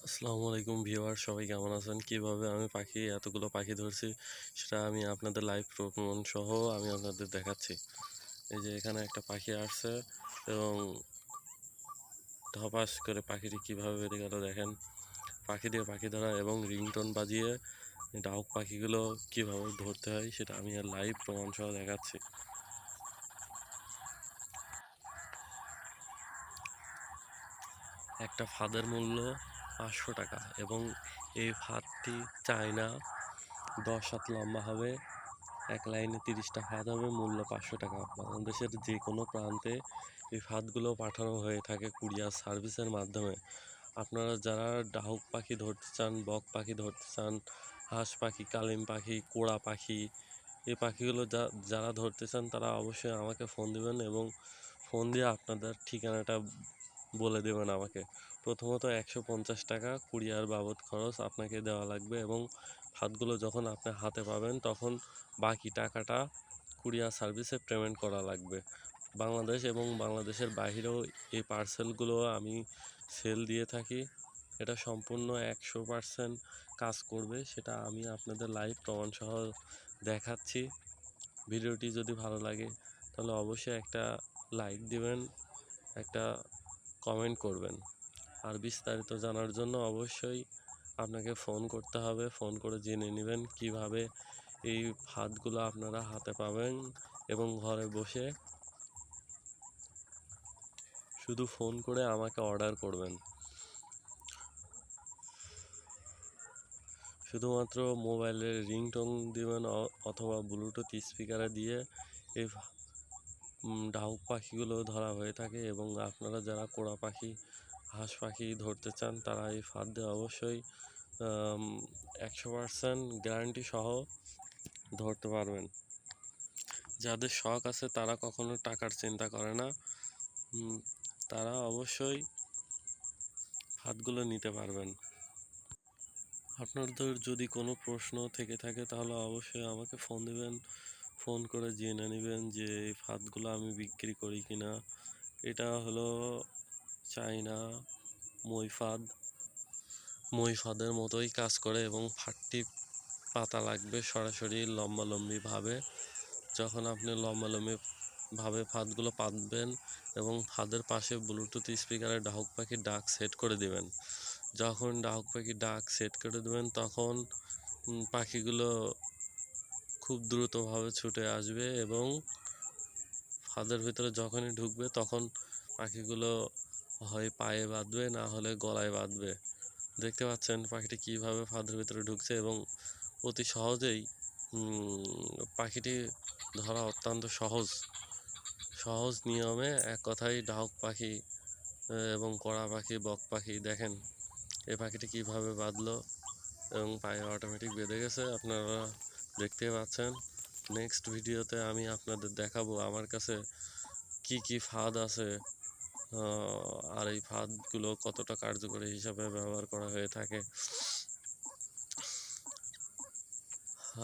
আসসালামু আলাইকুম ভিউয়ার, সবাই কেমন আছেন? কিভাবে আমি এতগুলো পাখি ধরছি সেটা আমি আপনাদের লাইভ প্রমাণ সহ আমি আপনাদের দেখাচ্ছি। এই যে এখানে একটা পাখি আসছে এবং ধপাস করে পাখিটি কিভাবে বেরিয়ে গেল দেখেন। পাখি দিয়ে পাখি ধরা এবং রিংটোন বাজিয়ে ডাউক পাখিগুলো কিভাবে ধরতে হয় সেটা আমি আর লাইভ প্রমাণ সহ দেখাচ্ছি। একটা ফাঁদের মূল্য 500 টাকা এবং এই ফাঁদটি চায়না 10 হাত লম্বা হবে। এক লাইনে 30টা ফাঁদ হবে, মূল্য 500 টাকা। বাংলাদেশের যে কোনো প্রান্তে এই ফাঁদগুলো পাঠানো হয়ে থাকে কুরিয়ার সার্ভিসের মাধ্যমে। আপনারা যারা ডাহুক পাখি ধরতে চান, বক পাখি ধরতে চান, হাঁস পাখি, কালিম পাখি, কোড়া পাখি, এই পাখিগুলো যারা ধরতে চান তারা অবশ্যই আমাকে ফোন দিবেন এবং ফোন দিয়ে আপনাদের ঠিকানাটা বলে দেবেন আমাকে। প্রথমত 150 টাকা কুরিয়ার বাবদ খরচ আপনাকে দেওয়া লাগবে এবং ফাঁদগুলো যখন আপনি হাতে পাবেন তখন বাকি টাকাটা কুরিয়ার সার্ভিসে পেমেন্ট করা লাগবে। বাংলাদেশ এবং বাংলাদেশের বাইরেও এই পার্সেলগুলো আমি সেল দিয়ে থাকি। এটা সম্পূর্ণ 100% কাজ করবে, সেটা আমি আপনাদের লাইভ প্রমাণ সহ দেখাচ্ছি। ভিডিওটি যদি ভালো লাগে তাহলে অবশ্যই একটা লাইক দিবেন, একটা কমেন্ট করবেন। আর বিস্তারিত জানার জন্য অবশ্যই আপনাকে ফোন করতে হবে। ফোন করে জেনে নেবেন কিভাবে এই ফাঁদগুলো আপনারা হাতে পাবেন এবং ঘরে বসে শুধু ফোন করে আমাকে অর্ডার করবেন। শুধুমাত্র মোবাইলের রিংটোন দিবেন অথবা ব্লুটুথ স্পিকারে দিয়ে এই ডাহুক পাখিগুলো ধরা হয়ে থাকে এবং আপনারা যারা কোড়া পাখি, হাঁস পাখি ধরতে চান তারা এই ফাঁদ দিয়ে অবশ্যই 100% গ্যারান্টি সহ ধরতে পারবেন। যাদের শখ আছে তারা কখনো টাকার চিন্তা করে না, তারা অবশ্যই ফাঁদগুলো নিতে পারবেন। আপনাদের যদি কোনো প্রশ্ন থেকে থাকে তাহলে অবশ্যই আমাকে ফোন দিবেন। ফোন করে জেনে নেবেন যে এই ফাঁদগুলো আমি বিক্রি করি কিনা। এটা হলো চাইনা মই ফাঁদের মতোই কাজ করে এবং ফাঁদটি পাতা লাগবে সরাসরি লম্বালম্বিভাবে। যখন আপনি লম্বালম্বিভাবে ফাঁদগুলো পাতবেন এবং ফাঁদের পাশে ব্লুটুথ স্পিকারে ডাহুক পাখির ডাক সেট করে দিবেন। যখন ডাহুক পাখির ডাক সেট করে দেবেন তখন পাখিগুলো খুব দ্রুতভাবে ছুটে আসবে এবং ফাঁদের ভিতরে যখনই ঢুকবে তখন পাখিগুলো হয় পায়ে বাঁধবে, না হলে গলায় বাঁধবে। দেখতে পাচ্ছেন পাখিটি কিভাবে ফাঁদের ভিতরে ঢুকছে এবং অতি সহজেই পাখিটি ধরা অত্যন্ত সহজ নিয়মে। এক কথায় ডাহুক পাখি এবং কড়া পাখি, বক পাখি দেখেন এই পাখিটি কিভাবে বাঁধলো এবং পায়ে অটোমেটিক বেঁধে গেছে, আপনারা দেখতেই পাচ্ছেন। নেক্সট ভিডিওতে আমি আপনাদের দেখাবো আমার কাছে কি ফাঁদ আছে আর এই ফাঁদগুলো কতটা কার্যকরী হিসাবে ব্যবহার করা হয়ে থাকে।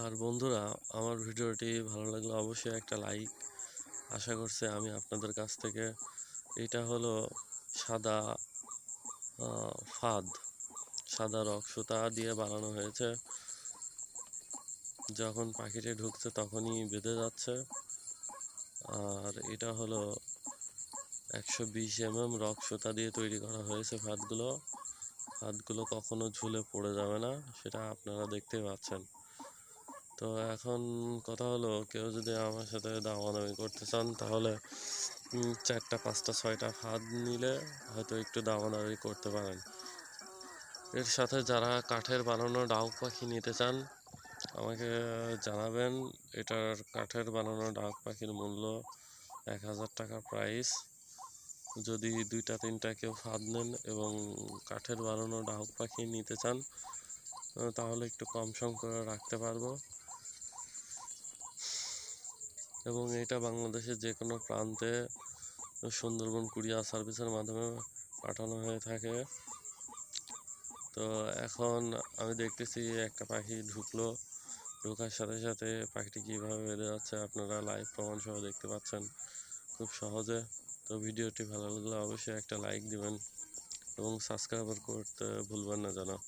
আর বন্ধুরা, আমার ভিডিওটি ভালো লাগলে অবশ্যই একটা লাইক আশা করছি আমি আপনাদের কাছ থেকে। এটা হলো সাদা ফাঁদ, সাদা রক সুতা দিয়ে বানানো হয়েছে। যখন পাখিটি ঢুকছে তখনই বেঁধে যাচ্ছে। আর এটা হলো 120 রক সুতা দিয়ে তৈরি করা হয়েছে। ফাঁদগুলো কখনো ঝুলে পড়ে যাবে না, সেটা আপনারা দেখতে পাচ্ছেন। তো এখন কথা হলো, কেউ যদি আমার সাথে দামাদামি করতে চান তাহলে 4টা 5টা 6টা ফাঁদ নিলে হয়তো একটু দামাদামি করতে পারেন। এর সাথে যারা কাঠের বানানো ডাহুক পাখি নিতে চান আমাকে জানাবেন। এটার কাঠের বানানো ডাহুক পাখির মূল্য 1000 টাকা প্রাইস। যদি 2টা 3টা কেউ ফাঁদ নেন এবং কাঠের বানানো ডাহুক পাখি নিতে চান তাহলে একটু কম সম করে রাখতে পারবো। এবং এটা বাংলাদেশের যে কোনো প্রান্তে সুন্দরবন কুরিয়ার সার্ভিসের মাধ্যমে পাঠানো হয়ে থাকে। তো এখন আমি দেখতেছি একটা পাখি ঢোকার সাথে সাথে পাখিটি কীভাবে বেড়ে যাচ্ছে আপনারা লাইভ প্রমাণ সহ দেখতে পাচ্ছেন খুব সহজে। তো ভিডিওটি ভালো লাগলে অবশ্যই একটা লাইক দিবেন। এবং সাবস্ক্রাইবার করতে ভুলবেন না যেন।